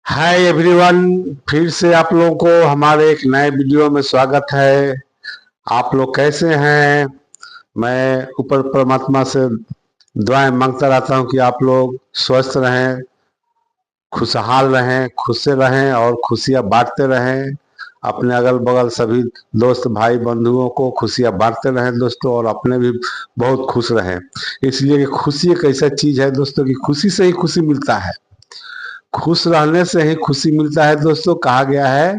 Hi everyone. फिर से आप लोगों को हमारे एक नए वीडियो में स्वागत है। आप लोग कैसे हैं? मैं ऊपर परमात्मा से दुआएं मांगता रहता हूं कि आप लोग स्वस्थ रहें, खुशहाल रहें, खुश से रहें और खुशियां बांटते रहें। अपने अगल बगल सभी दोस्त भाई बंधुओं को खुशियां बांटते रहें दोस्तों, और अपने भी बहुत खुश रहें। इसलिए कि खुशी एक ऐसा चीज है दोस्तों कि खुशी से ही खुशी मिलता है। खुश रहने से ही खुशी मिलता है दोस्तों। कहा गया है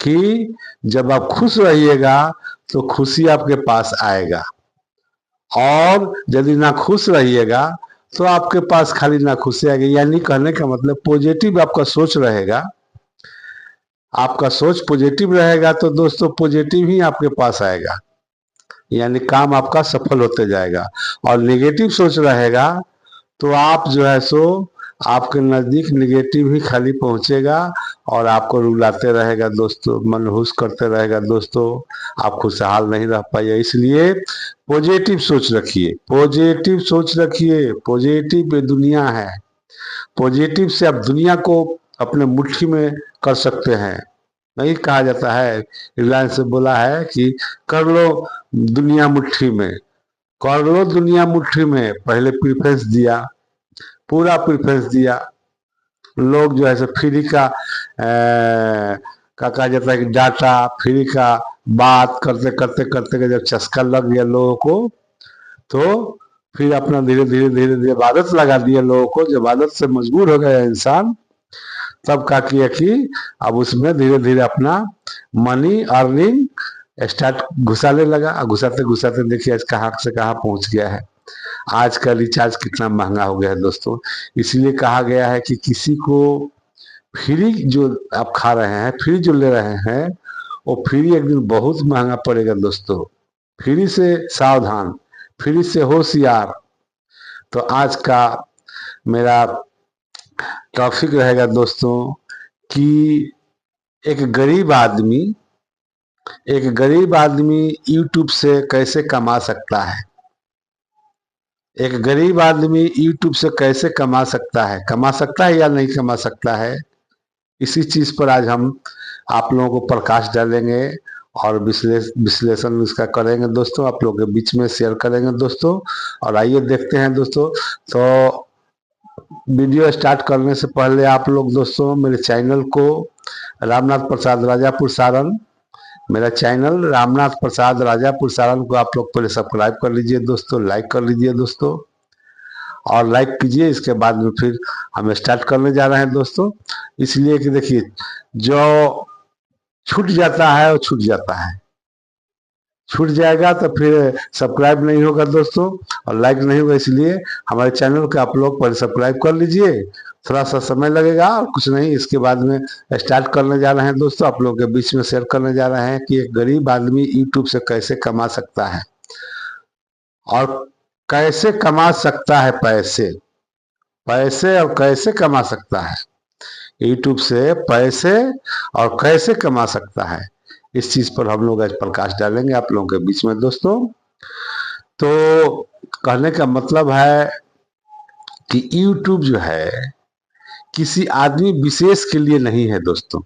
कि जब आप खुश रहिएगा तो खुशी आपके पास आएगा, और यदि ना खुश रहिएगा तो आपके पास खाली ना खुशी आएगी। यानी कहने का मतलब पॉजिटिव आपका सोच रहेगा। आपका सोच पॉजिटिव रहेगा तो दोस्तों पॉजिटिव ही आपके पास आएगा, यानी काम आपका सफल होते जाएगा। और नेगेटिव सोच रहेगा तो आप जो है सो आपके नजदीक निगेटिव ही खाली पहुंचेगा और आपको रुलाते रहेगा दोस्तों, मनहूस करते रहेगा दोस्तों। आप खुशहाल नहीं रह पाइए। इसलिए पॉजिटिव सोच रखिए, पॉजिटिव सोच रखिए। पॉजिटिव ये दुनिया है। पॉजिटिव से आप दुनिया को अपने मुट्ठी में कर सकते हैं। नहीं कहा जाता है, रिलायंस से बोला है कि कर लो दुनिया मुट्ठी में। कर लो दुनिया मुट्ठी में, पहले प्रेफरेंस दिया, पूरा प्रेफरेंस दिया। लोग जो है सो फ्री का का कहा जाता है कि डाटा फ्री का बात करते करते करते के जब चस्का लग गया लोगों को, तो फिर अपना धीरे धीरे धीरे धीरे आदत लगा दिया लोगों को। जब आदत से मजबूर हो गया इंसान, तब क्या किया कि अब उसमें धीरे धीरे अपना मनी अर्निंग स्टार्ट घुसाने लगा। घुसाते घुसाते देखिए आज कहाँ से कहाँ पहुंच गया है। आज का रिचार्ज कितना महंगा हो गया है दोस्तों। इसलिए कहा गया है कि किसी को फ्री जो आप खा रहे हैं, फ्री जो ले रहे हैं, वो फ्री एक दिन बहुत महंगा पड़ेगा दोस्तों। फ्री से सावधान, फ्री से होशियार। तो आज का मेरा टॉपिक रहेगा दोस्तों कि एक गरीब आदमी एक गरीब आदमी यूट्यूब से कैसे कमा सकता है। एक गरीब आदमी यूट्यूब से कैसे कमा सकता है या नहीं कमा सकता है। इसी चीज पर आज हम आप लोगों को प्रकाश डालेंगे और विश्लेषण इसका करेंगे दोस्तों, आप लोगों के बीच में शेयर करेंगे दोस्तों। और आइए देखते हैं दोस्तों। तो वीडियो स्टार्ट करने से पहले आप लोग दोस्तों मेरे चैनल को रामनाथ प्रसाद राजापुर सारण, मेरा चैनल रामनाथ प्रसाद राजापुर सारण को आप लोग पहले सब्सक्राइब कर लीजिए दोस्तों, लाइक कर लीजिए दोस्तों, और लाइक कीजिए। इसके बाद में फिर हम स्टार्ट करने जा रहे हैं दोस्तों। इसलिए कि देखिए, जो छूट जाता है वो छूट जाता है, छूट जाएगा तो फिर सब्सक्राइब नहीं होगा दोस्तों और लाइक नहीं होगा। इसलिए हमारे चैनल को आप लोग पहले सब्सक्राइब कर लीजिए। थोड़ा सा समय लगेगा और कुछ नहीं, इसके बाद में स्टार्ट करने जा रहे हैं दोस्तों। आप लोगों के बीच में शेयर करने जा रहे हैं कि एक गरीब आदमी यूट्यूब से कैसे कमा सकता है और कैसे कमा सकता है पैसे। पैसे और कैसे कमा सकता है यूट्यूब से पैसे, और कैसे कमा सकता है, इस चीज पर हम लोग आज प्रकाश डालेंगे आप लोगों के बीच में दोस्तों। तो कहने का मतलब है कि यूट्यूब जो है किसी आदमी विशेष के लिए नहीं है दोस्तों।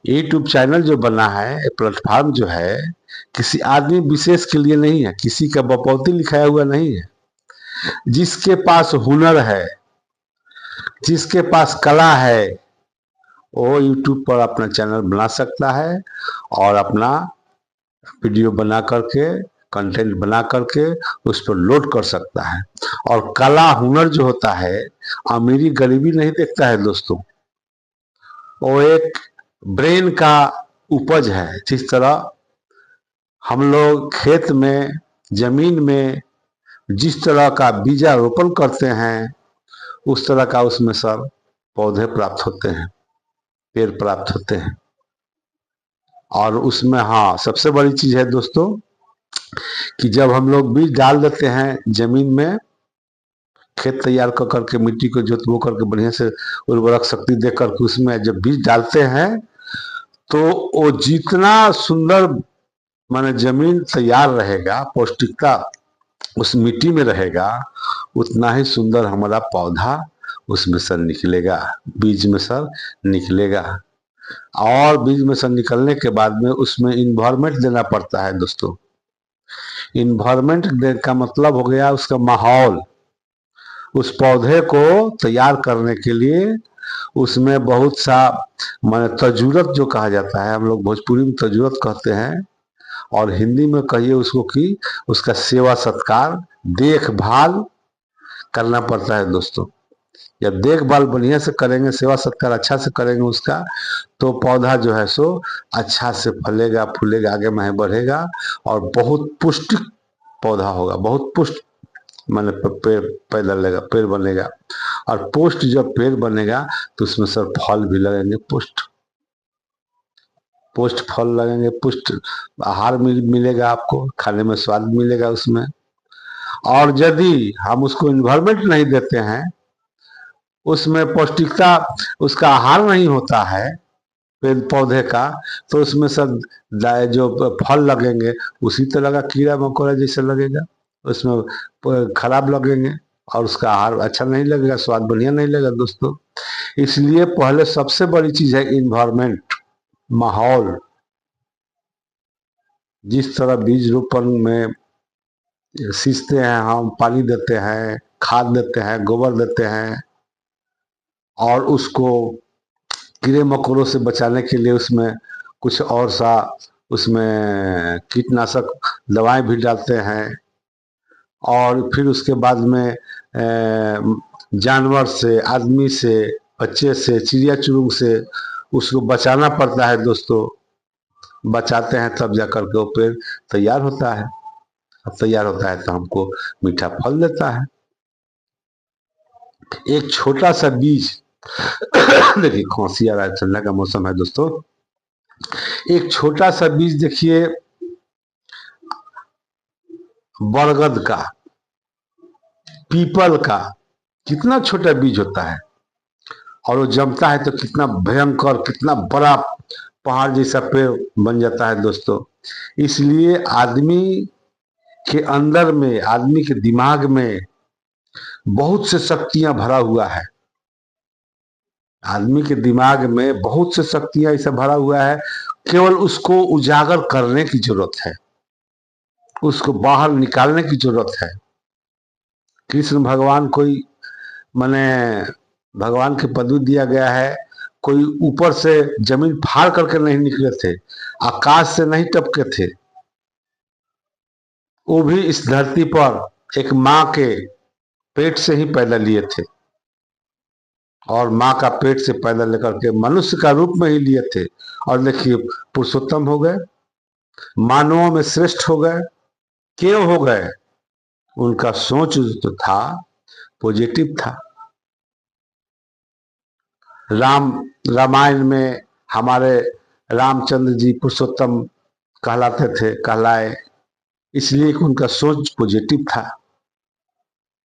यूट्यूब चैनल जो बना है, प्लेटफॉर्म जो है, किसी आदमी विशेष के लिए नहीं है, किसी का बपौती लिखाया हुआ नहीं है। जिसके पास हुनर है, जिसके पास कला है, वो यूट्यूब पर अपना चैनल बना सकता है और अपना वीडियो बना करके, कंटेंट बना करके उस पर लोड कर सकता है। और कला हुनर जो होता है, अमीरी गरीबी नहीं देखता है दोस्तों। वो एक ब्रेन का उपज है। जिस तरह हम लोग खेत में, जमीन में जिस तरह का बीजारोपण करते हैं, उस तरह का उसमें सब पौधे प्राप्त होते हैं, पेड़ प्राप्त होते हैं। और उसमें हाँ सबसे बड़ी चीज है दोस्तों कि जब हम लोग बीज डाल देते हैं जमीन में, खेत तैयार कर करके, मिट्टी को जोत बो करके बढ़िया से उर्वरक शक्ति दे करके उसमें जब बीज डालते हैं, तो वो जितना सुंदर माने जमीन तैयार रहेगा, पौष्टिकता उस मिट्टी में रहेगा, उतना ही सुंदर हमारा पौधा, उसमें सर निकलेगा, बीज में सर निकलेगा। और बीज में सर निकलने के बाद में उसमें इन्वायरमेंट देना पड़ता है दोस्तों। इन्वायरमेंट का मतलब हो गया उसका माहौल। उस पौधे को तैयार करने के लिए उसमें बहुत सा माने तजुरत जो कहा जाता है, हम लोग भोजपुरी में तजुरत कहते हैं, और हिंदी में कहिए उसको कि उसका सेवा सत्कार देखभाल करना पड़ता है दोस्तों। जब देखभाल बढ़िया से करेंगे, सेवा सत्कार अच्छा से करेंगे उसका, तो पौधा जो है सो अच्छा से फलेगा, फूलेगा, आगे में बढ़ेगा और बहुत पुष्ट पौधा होगा, बहुत पुष्ट माने पेड़ पैदा लेगा, पेड़ बनेगा। और पुष्ट जब पेड़ बनेगा तो उसमें सर फल भी लगेंगे, पुष्ट पुष्ट फल लगेंगे, पुष्ट आहार मिलेगा, आपको खाने में स्वाद मिलेगा उसमें। और यदि हम उसको इन्वायरमेंट नहीं देते हैं, उसमें पौष्टिकता, उसका आहार नहीं होता है पेड़ पौधे का, तो उसमें सब जो फल लगेंगे उसी तरह का कीड़ा मकोड़ा जैसे लगेगा, उसमें खराब लगेंगे और उसका आहार अच्छा नहीं लगेगा, स्वाद बढ़िया नहीं लगेगा दोस्तों। इसलिए पहले सबसे बड़ी चीज है इन्वायरमेंट, माहौल। जिस तरह बीज रोपण में सींचते हैं, हम पानी देते हैं, खाद देते हैं, गोबर देते हैं, और उसको कीड़े मकोड़ों से बचाने के लिए उसमें कुछ और सा उसमें कीटनाशक दवाएं भी डालते हैं। और फिर उसके बाद में जानवर से, आदमी से, बच्चे से, चिड़िया चुरुंग से उसको बचाना पड़ता है दोस्तों। बचाते हैं तब जाकर के वो पेड़ तैयार होता है। अब तैयार होता है तो हमको मीठा फल देता है। एक छोटा सा बीज देखिए, खांसी आ रहा है, ठंडा का मौसम है दोस्तों। एक छोटा सा बीज देखिए, बरगद का, पीपल का, कितना छोटा बीज होता है, और वो जमता है तो कितना भयंकर, कितना बड़ा पहाड़ जैसा पेड़ बन जाता है दोस्तों। इसलिए आदमी के अंदर में, आदमी के दिमाग में बहुत से शक्तियां भरा हुआ है। आदमी के दिमाग में बहुत से शक्तियां ऐसा भरा हुआ है, केवल उसको उजागर करने की जरूरत है, उसको बाहर निकालने की जरूरत है। कृष्ण भगवान कोई माने भगवान की पदवी दिया गया है, कोई ऊपर से जमीन फाड़ करके नहीं निकले थे, आकाश से नहीं टपके थे। वो भी इस धरती पर एक माँ के पेट से ही पैदा लिए थे, और माँ का पेट से पैदा लेकर के मनुष्य का रूप में ही लिए थे। और देखिए पुरुषोत्तम हो गए, मानवों में श्रेष्ठ हो गए। क्यों हो गए? उनका सोच जो था पॉजिटिव था। रामायण में हमारे रामचंद्र जी पुरुषोत्तम कहलाते थे, कहलाए इसलिए कि उनका सोच पॉजिटिव था।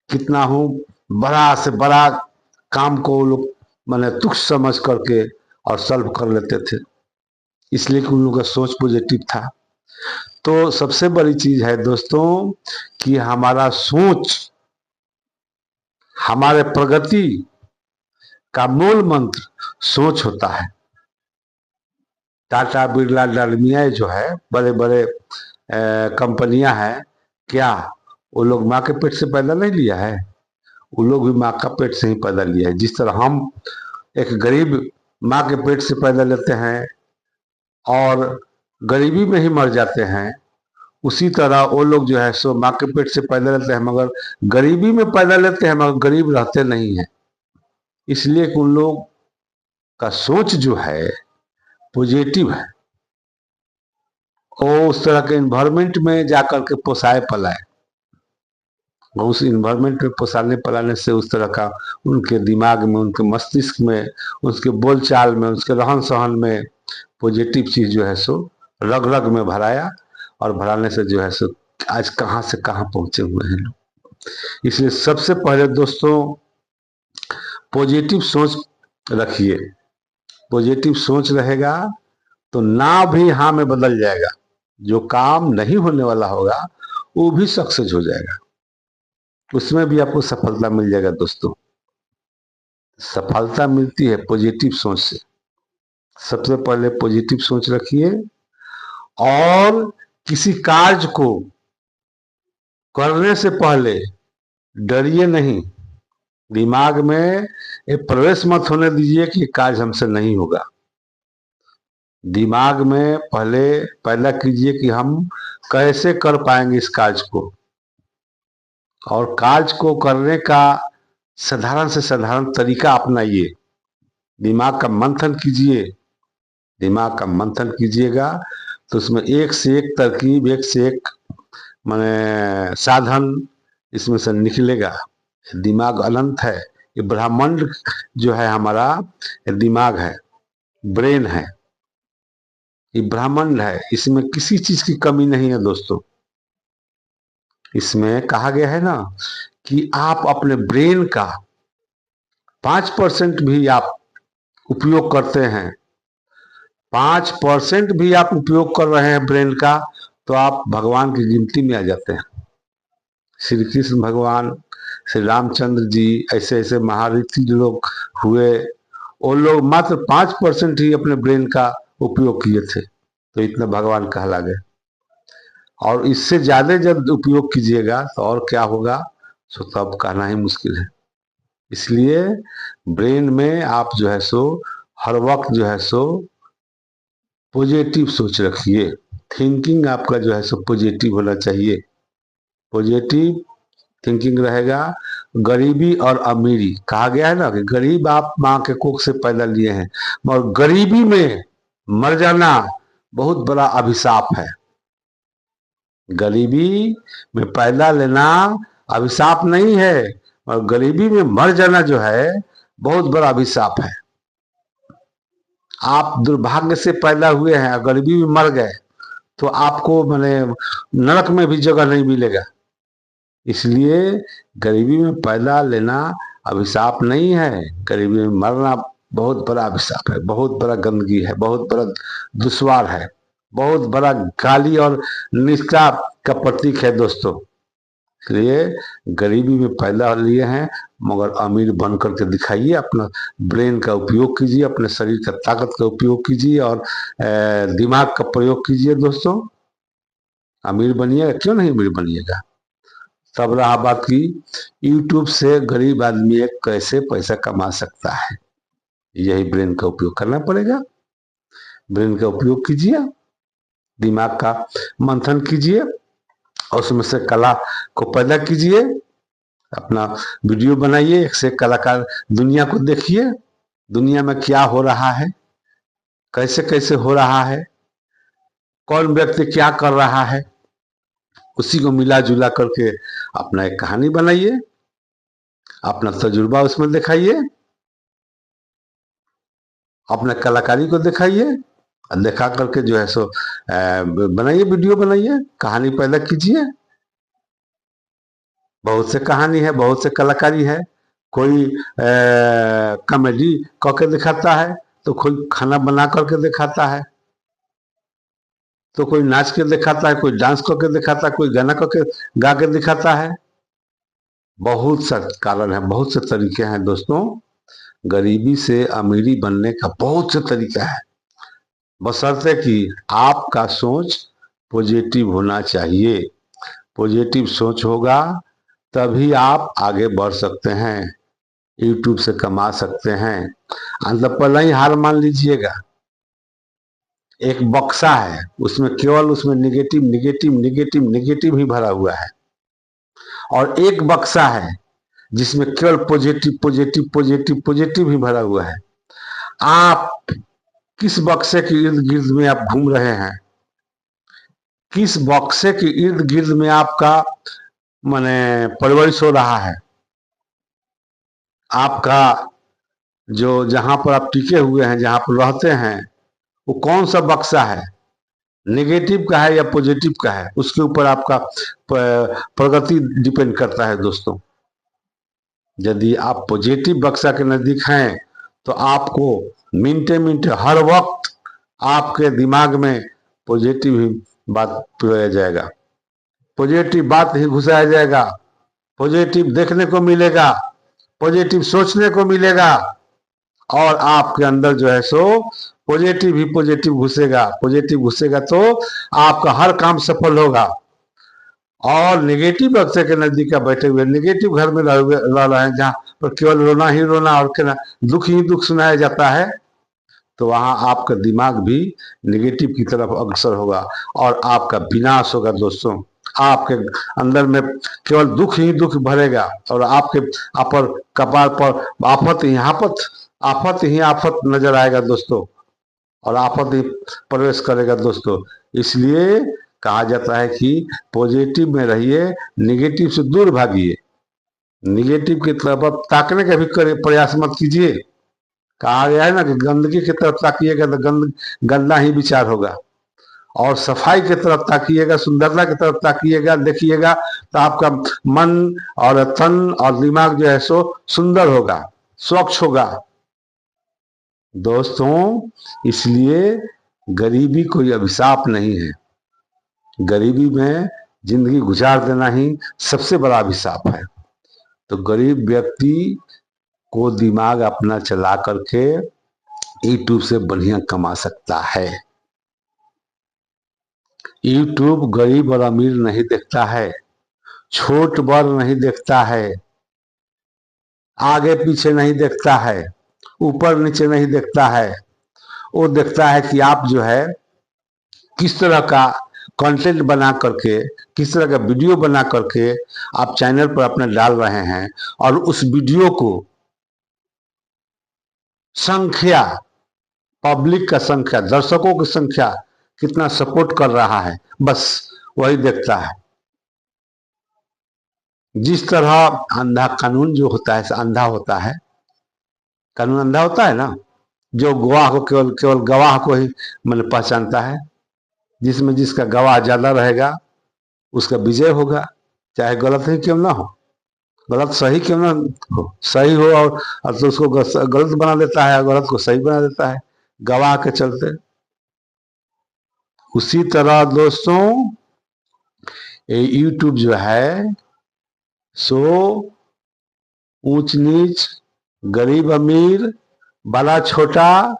कितना हूं बड़ा से बड़ा काम को वो लोग माने तुच्छ समझ करके और सॉल्व कर लेते थे, इसलिए कि उन लोगों का सोच पॉजिटिव था। तो सबसे बड़ी चीज है दोस्तों कि हमारा सोच, हमारे प्रगति का मूल मंत्र सोच होता है। टाटा बिरला डालमिया जो है, बड़े बड़े कंपनियां हैं, क्या वो लोग माँ के पेट से पैदा नहीं लिया है? वो लोग भी माँ का पेट से ही पैदा लिया है। जिस तरह हम एक गरीब माँ के पेट से पैदा लेते हैं और गरीबी में ही मर जाते हैं, उसी तरह वो लोग जो है सो माँ के पेट से पैदा लेते हैं, मगर गरीबी में पैदा लेते हैं, मगर गरीब रहते नहीं हैं। इसलिए कि उन लोग का सोच जो है पॉजिटिव है। वो उस तरह के इन्वायरमेंट में जाकर के पोसाए पलाए, उस इन्वायरमेंट में पोसाने पलाने से उस तरह का उनके दिमाग में, उनके मस्तिष्क में, उसके बोलचाल में, उसके रहन सहन में पॉजिटिव चीज जो है सो रग रग में भराया, और भराने से जो है सो आज कहाँ से कहाँ पहुंचे हुए हैं लोग। इसलिए सबसे पहले दोस्तों पॉजिटिव सोच रखिए। पॉजिटिव सोच रहेगा तो ना भी हाँ में बदल जाएगा, जो काम नहीं होने वाला होगा वो भी सक्सेस हो जाएगा, उसमें भी आपको सफलता मिल जाएगा दोस्तों। सफलता मिलती है पॉजिटिव सोच से। सबसे पहले पॉजिटिव सोच रखिए और किसी कार्य को करने से पहले डरिए नहीं। दिमाग में ये प्रवेश मत होने दीजिए कि कार्य हमसे नहीं होगा। दिमाग में पहले पैदा कीजिए कि हम कैसे कर पाएंगे इस कार्य को, और कार्य को करने का साधारण से साधारण तरीका अपनाइए। दिमाग का मंथन कीजिए। दिमाग का मंथन कीजिएगा तो उसमें एक से एक तरकीब, एक से एक माने साधन इसमें से निकलेगा। दिमाग अनंत है। ये ब्रह्मांड जो है हमारा, ये दिमाग है, ब्रेन है, ये ब्रह्मांड है। इसमें किसी चीज की कमी नहीं है दोस्तों। इसमें कहा गया है ना कि आप अपने ब्रेन का 5% भी आप उपयोग करते हैं, 5% भी आप उपयोग कर रहे हैं ब्रेन का, तो आप भगवान की गिनती में आ जाते हैं। श्री कृष्ण भगवान, श्री रामचंद्र जी, ऐसे ऐसे महारथी लोग हुए, वो लोग मात्र 5% ही अपने ब्रेन का उपयोग किए थे, तो इतना भगवान कहला गए। और इससे ज्यादा जब उपयोग कीजिएगा तो और क्या होगा, सो तब कहना ही मुश्किल है। इसलिए ब्रेन में आप जो है सो हर वक्त जो है सो पॉजिटिव सोच रखिए। थिंकिंग आपका जो है सो पॉजिटिव होना चाहिए। पॉजिटिव थिंकिंग रहेगा। गरीबी और अमीरी, कहा गया है ना कि गरीब आप माँ के कोख से पैदा लिए हैं, मगर गरीबी में मर जाना बहुत बड़ा अभिशाप है। गरीबी में पैदा लेना अभिशाप नहीं है, और गरीबी में मर जाना जो है बहुत बड़ा अभिशाप है। आप दुर्भाग्य से पैदा हुए हैं और गरीबी में मर गए तो आपको माने नरक में भी जगह नहीं मिलेगा। इसलिए गरीबी में पैदा लेना अभिशाप नहीं है, गरीबी में मरना बहुत बड़ा अभिशाप है, बहुत बड़ा गंदगी है, बहुत बड़ा दुश्वार है, बहुत बड़ा गाली और निष्ठा का प्रतीक है दोस्तों। इसलिए गरीबी में पैदा लिए हैं मगर अमीर बन करके दिखाइए। अपना ब्रेन का उपयोग कीजिए, अपने शरीर का ताकत का उपयोग कीजिए और दिमाग का प्रयोग कीजिए दोस्तों। अमीर बनिएगा, क्यों नहीं अमीर बनिएगा। तब रहा बात की यूट्यूब से गरीब आदमी कैसे पैसा कमा सकता है, यही ब्रेन का उपयोग करना पड़ेगा। ब्रेन का उपयोग कीजिए, दिमाग का मंथन कीजिए और उसमें से कला को पैदा कीजिए। अपना वीडियो बनाइए, एक से कलाकार दुनिया को देखिए, दुनिया में क्या हो रहा है, कैसे कैसे हो रहा है, कौन व्यक्ति क्या कर रहा है, उसी को मिला जुला करके अपना एक कहानी बनाइए, अपना तजुर्बा उसमें दिखाइए, अपने कलाकारी को दिखाइए, दिखा करके जो है सो बनाइए, वीडियो बनाइए, कहानी पैदा कीजिए। बहुत से कहानी है, बहुत से कलाकारी है। कोई कॉमेडी करके दिखाता है, तो कोई खाना बना करके दिखाता है, तो कोई नाच के दिखाता है, कोई डांस करके दिखाता है, कोई गाना करके गा के दिखाता है। बहुत सा कारण है, बहुत से तरीके हैं दोस्तों। गरीबी से अमीरी बनने का बहुत से तरीका है, बशर्ते कि आपका सोच पॉजिटिव होना चाहिए। पॉजिटिव सोच होगा तभी आप आगे बढ़ सकते हैं, यूट्यूब से कमा सकते हैं। मतलब पहले ही हार मान लीजिएगा। एक बक्सा है, उसमें केवल उसमें निगेटिव निगेटिव निगेटिव निगेटिव ही भरा हुआ है, और एक बक्सा है जिसमें केवल पॉजिटिव पॉजिटिव पॉजिटिव पॉजिटिव ही भरा हुआ है। आप किस बक्से के इर्द गिर्द में आप घूम रहे हैं, किस बक्से के इर्द गिर्द में आपका माने परवरिश हो रहा है, आपका जो जहां पर आप टिके हुए हैं, जहां पर रहते हैं, वो कौन सा बक्सा है, नेगेटिव का है या पॉजिटिव का है, उसके ऊपर आपका प्रगति डिपेंड करता है दोस्तों। यदि आप पॉजिटिव बक्सा के नजदीक हैं तो आपको मिनटे मिनटे हर वक्त आपके दिमाग में पॉजिटिव ही बात पिलाया जाएगा, पॉजिटिव बात ही घुसाया जाएगा, पॉजिटिव देखने को मिलेगा। पॉजिटिव सोचने को मिलेगा और आपके अंदर जो है सो पॉजिटिव ही पॉजिटिव घुसेगा। पॉजिटिव घुसेगा तो आपका हर काम सफल होगा। और नेगेटिव अक्षर के नजदीक का बैठे हुए नेगेटिव घर में रह रहे हैं, जहाँ पर केवल रोना ही रोना और दुख ही दुख सुनाया जाता है, तो वहां आपका दिमाग भी नेगेटिव की तरफ अग्रसर होगा और आपका विनाश होगा दोस्तों। आपके अंदर में केवल दुख ही दुख भरेगा और आपके अपर कपार पर आफत ही आफत नजर आएगा दोस्तों, और आफत ही प्रवेश करेगा दोस्तों। इसलिए कहा जाता है कि पॉजिटिव में रहिए, नेगेटिव से दूर भागिए। नेगेटिव की तरफ आप ताकने का भी प्रयास मत कीजिए। कहा गया है ना कि गंदगी की तरफ ताकिएगा तो गंदा ही विचार होगा, और सफाई की तरफ ताकिएगा, सुंदरता की तरफ ताकिएगा, देखिएगा तो आपका मन और तन और दिमाग जो है सो सुंदर होगा, स्वच्छ होगा दोस्तों। इसलिए गरीबी कोई अभिशाप नहीं है। गरीबी में जिंदगी गुजार देना ही सबसे बड़ा अभिशाप है। तो गरीब व्यक्ति को दिमाग अपना चला करके यूट्यूब से बढ़िया कमा सकता है। यूट्यूब गरीब और अमीर नहीं देखता है, छोट बड़ नहीं देखता है, आगे पीछे नहीं देखता है, ऊपर नीचे नहीं देखता है। वो देखता है कि आप जो है किस तरह का कंटेंट बना करके, किस तरह का वीडियो बना करके आप चैनल पर अपने डाल रहे हैं, और उस वीडियो को संख्या, पब्लिक का संख्या, दर्शकों की संख्या कितना सपोर्ट कर रहा है, बस वही देखता है। जिस तरह अंधा कानून जो होता है अंधा होता है, कानून अंधा होता है ना, जो गवाह को केवल केवल गवाह को ही मैंने पहचानता है, जिसमें जिसका गवाह ज्यादा रहेगा उसका विजय होगा, चाहे गलत ही क्यों ना हो, गलत सही क्यों ना हो, सही हो और तो उसको गलत बना देता है, गलत को सही बना देता है गवाह के चलते। उसी तरह दोस्तों ये यूट्यूब जो है सो ऊंच नीच, गरीब अमीर, बड़ा छोटा,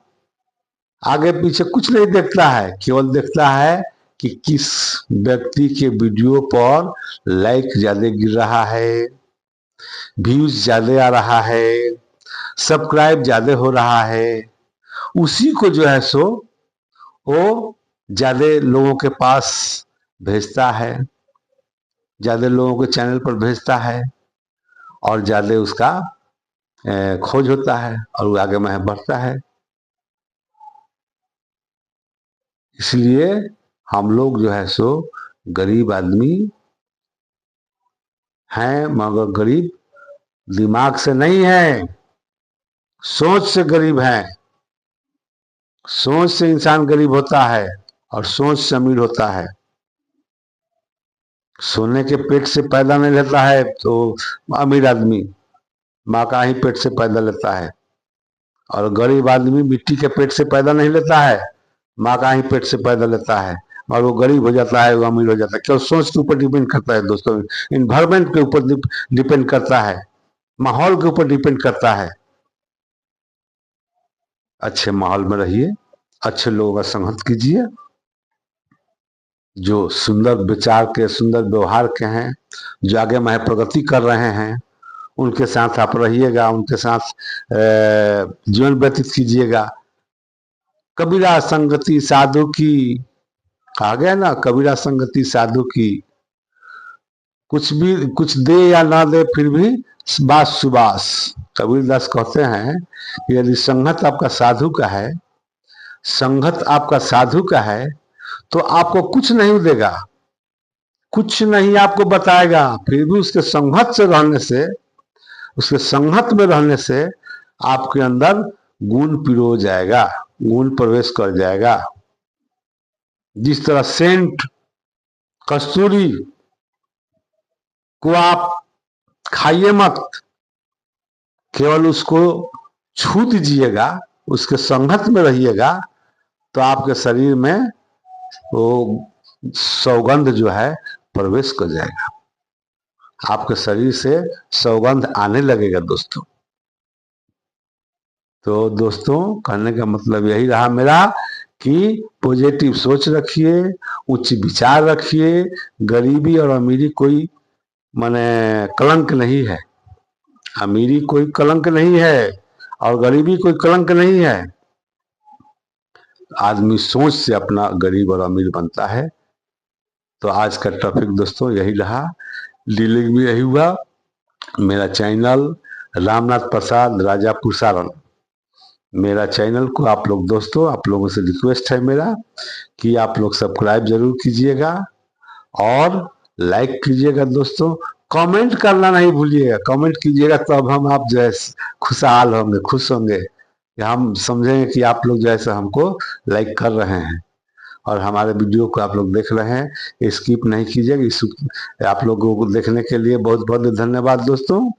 आगे पीछे कुछ नहीं देखता है, केवल देखता है कि किस व्यक्ति के वीडियो पर लाइक ज्यादा गिर रहा है, व्यूज ज्यादा आ रहा है, सब्सक्राइब ज्यादा हो रहा है, उसी को जो है सो वो ज्यादा लोगों के पास भेजता है, ज्यादा लोगों के चैनल पर भेजता है, और ज्यादा उसका खोज होता है और वो आगे में बढ़ता है। इसलिए हम लोग जो है सो गरीब आदमी हैं, मगर गरीब दिमाग से नहीं है, सोच से गरीब है। सोच से इंसान गरीब होता है और सोच से अमीर होता है। सोने के पेट से पैदा नहीं लेता है तो अमीर आदमी माँ का ही पेट से पैदा लेता है, और गरीब आदमी मिट्टी के पेट से पैदा नहीं लेता है, माँ का ही पेट से पैदा लेता है, और वो गरीब हो जाता है, वो अमीर हो जाता है। क्यों? सोच के ऊपर डिपेंड करता है दोस्तों, इन्वायरमेंट के ऊपर डिपेंड करता है, माहौल के ऊपर डिपेंड करता है। अच्छे माहौल में रहिए, अच्छे लोगों का संगत कीजिए, जो सुंदर विचार के, सुंदर व्यवहार के हैं, जो आगे में प्रगति कर रहे हैं, उनके साथ आप रहिएगा, उनके साथ जीवन व्यतीत कीजिएगा। कबीरा संगति साधु की, कहा गया ना, कबीरा संगति साधु की, कुछ भी कुछ दे या ना दे फिर भी बात सुबास। कबीरदास कहते हैं कि यदि संगत आपका साधु का है, संगत आपका साधु का है, तो आपको कुछ नहीं देगा, कुछ नहीं आपको बताएगा, फिर भी उसके संगत से रहने से, उसके संगत में रहने से आपके अंदर गुण पिरो जाएगा, गुण प्रवेश कर जाएगा। जिस तरह सेंट, कस्तूरी को आप खाइए मत, केवल उसको छू दीजिएगा, उसके संगत में रहिएगा, तो आपके शरीर में वो सौगंध जो है प्रवेश कर जाएगा। आपके शरीर से सौगंध आने लगेगा दोस्तों। तो दोस्तों कहने का मतलब यही रहा मेरा कि पॉजिटिव सोच रखिए, उच्च विचार रखिए। गरीबी और अमीरी कोई माने कलंक नहीं है। अमीरी कोई कलंक नहीं है और गरीबी कोई कलंक नहीं है। आदमी सोच से अपना गरीब और अमीर बनता है। तो आज का टॉपिक दोस्तों यही रहा, डीलिंग भी यही हुआ। मेरा चैनल रामनाथ प्रसाद राजापुर सारण, मेरा चैनल को आप लोग दोस्तों, आप लोगों से रिक्वेस्ट है मेरा कि आप लोग सब्सक्राइब जरूर कीजिएगा और लाइक कीजिएगा दोस्तों। कमेंट करना नहीं भूलिएगा, कमेंट कीजिएगा तो अब हम आप जो है खुशहाल होंगे, खुश होंगे। हम समझेंगे कि आप लोग जैसे हमको लाइक कर रहे हैं और हमारे वीडियो को आप लोग देख रहे हैं। स्किप नहीं कीजिएगा। आप लोगों को देखने के लिए बहुत बहुत धन्यवाद दोस्तों।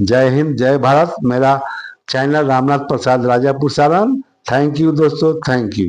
जय हिंद, जय भारत। मेरा channel Ramnath Prasad Rajapur Saran. Thank you दोस्तों, थैंक यू।